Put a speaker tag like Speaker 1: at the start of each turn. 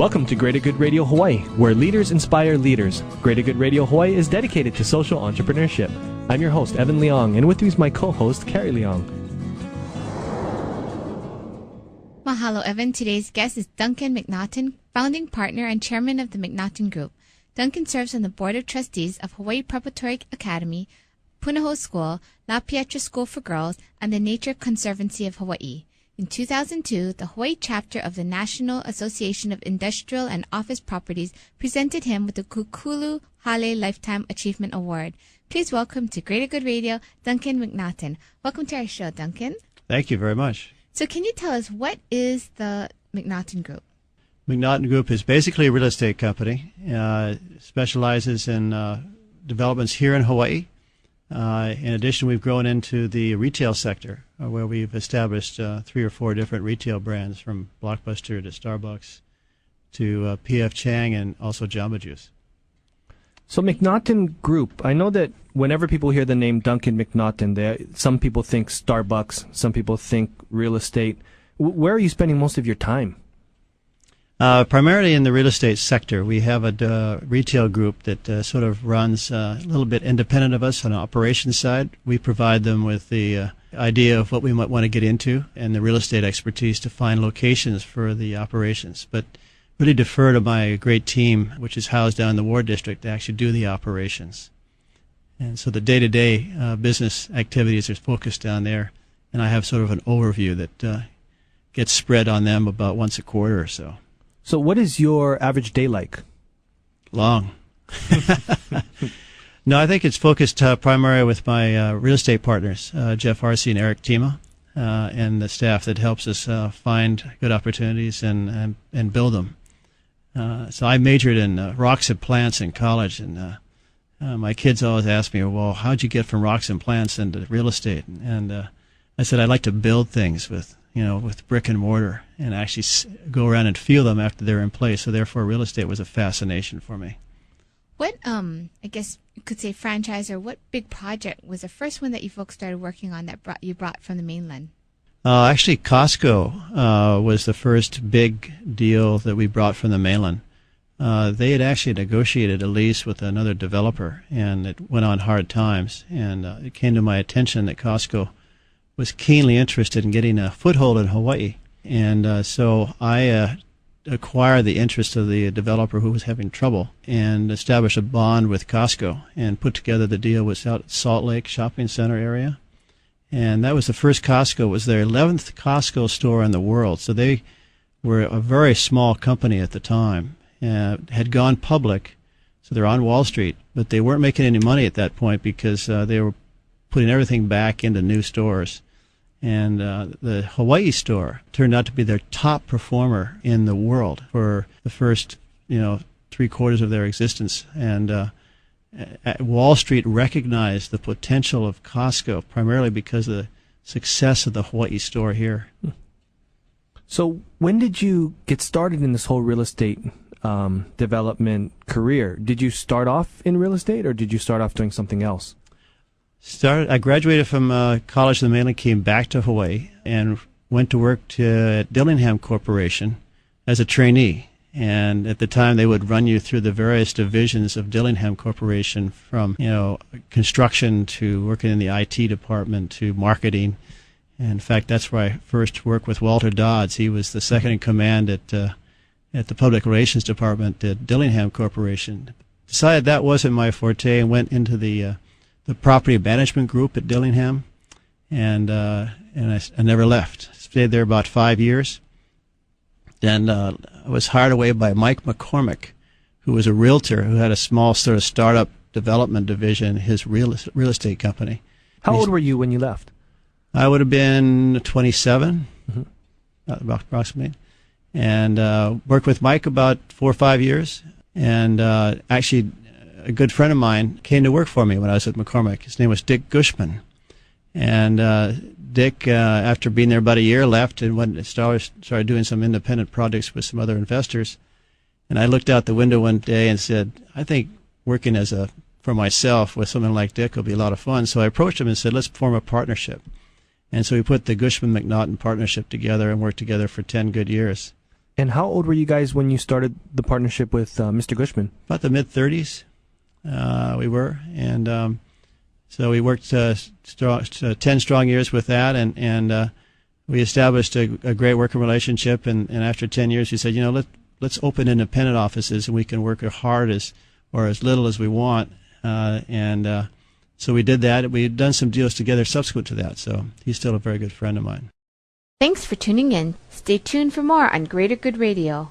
Speaker 1: Welcome to Greater Good Radio Hawaii, where leaders inspire leaders. Greater Good Radio Hawaii is dedicated to social entrepreneurship. I'm your host, Evan Leong, and with me is my co-host, Carrie Leong.
Speaker 2: Mahalo, Evan. Today's guest is Duncan MacNaughton, founding partner and chairman of the MacNaughton Group. Duncan serves on the board of trustees of Hawaii Preparatory Academy, Punahou School, Pietra School for Girls, and the Nature Conservancy of Hawaii. In 2002, the Hawaii chapter of the National Association of Industrial and Office Properties presented him with the Kukulu Hale Lifetime Achievement Award. Please welcome to Greater Good Radio, Duncan MacNaughton. Welcome to our show, Duncan.
Speaker 3: Thank you very much.
Speaker 2: So can you tell us, what is the MacNaughton Group?
Speaker 3: MacNaughton Group is basically a real estate company. Specializes in developments here in Hawaii. In addition, we've grown into the retail sector, where we've established 3 or 4 different retail brands, from Blockbuster to Starbucks to P.F. Chang, and also Jamba Juice.
Speaker 1: So MacNaughton Group, I know that whenever people hear the name Duncan MacNaughton, some people think Starbucks, some people think real estate. Where are you spending most of your time?
Speaker 3: Primarily in the real estate sector. We have a retail group that sort of runs a little bit independent of us on the operations side. We provide them with the idea of what we might want to get into and the real estate expertise to find locations for the operations. But really defer to my great team, which is housed down in the Ward District, to actually do the operations. And so the day-to-day business activities are focused down there, and I have sort of an overview that gets spread on them about once a quarter or so.
Speaker 1: So what is your average day like?
Speaker 3: Long. No, I think it's focused primarily with my real estate partners, Jeff Arce and Eric Tima, and the staff that helps us find good opportunities and build them. So I majored in rocks and plants in college, and my kids always ask me, well, how'd you get from rocks and plants into real estate? And I said, I'd like to build things with brick and mortar, and actually go around and feel them after they're in place. So therefore, real estate was a fascination for me.
Speaker 2: What, I guess you could say franchise, or what big project was the first one that you folks started working on that you brought from the mainland?
Speaker 3: Actually, Costco was the first big deal that we brought from the mainland. They had actually negotiated a lease with another developer, and it went on hard times. And it came to my attention that Costco was keenly interested in getting a foothold in Hawaii. And so I acquired the interest of the developer who was having trouble, and established a bond with Costco and put together the deal with Salt Lake Shopping Center area. And that was the first Costco. It was their 11th Costco store in the world. So they were a very small company at the time, had gone public. So they're on Wall Street, but they weren't making any money at that point because they were putting everything back into new stores. And the Hawaii store turned out to be their top performer in the world for the first, 3/4 of their existence. And Wall Street recognized the potential of Costco primarily because of the success of the Hawaii store here.
Speaker 1: So when did you get started in this whole real estate development career? Did you start off in real estate, or did you start off doing something else?
Speaker 3: I graduated from college in the mainland, came back to Hawaii, and went to work at Dillingham Corporation as a trainee. And at the time, they would run you through the various divisions of Dillingham Corporation, from construction to working in the IT department to marketing. And in fact, that's where I first worked with Walter Dodds. He was the second in command at the public relations department at Dillingham Corporation. Decided that wasn't my forte, and went into the property management group at Dillingham, and I never left. Stayed there about 5 years. Then I was hired away by Mike McCormick, who was a realtor who had a small sort of startup development division, his real estate company.
Speaker 1: How old were you when you left?
Speaker 3: I would have been 27, approximately, and worked with Mike about 4 or 5 years, and actually a good friend of mine came to work for me when I was at McCormick. His name was Dick Gushman. And Dick, after being there about a year, left and started doing some independent projects with some other investors. And I looked out the window one day and said, I think working for myself with someone like Dick will be a lot of fun. So I approached him and said, let's form a partnership. And so we put the Gushman-MacNaughton partnership together and worked together for 10 good years.
Speaker 1: And how old were you guys when you started the partnership with Mr. Gushman?
Speaker 3: About the mid-30s we were. And so we worked 10 strong years with that, and we established a great working relationship. And after 10 years, we said, let's open independent offices, and we can work as hard or as little as we want. So we did that. We've done some deals together subsequent to that. So he's still a very good friend of mine.
Speaker 2: Thanks for tuning in. Stay tuned for more on Greater Good Radio.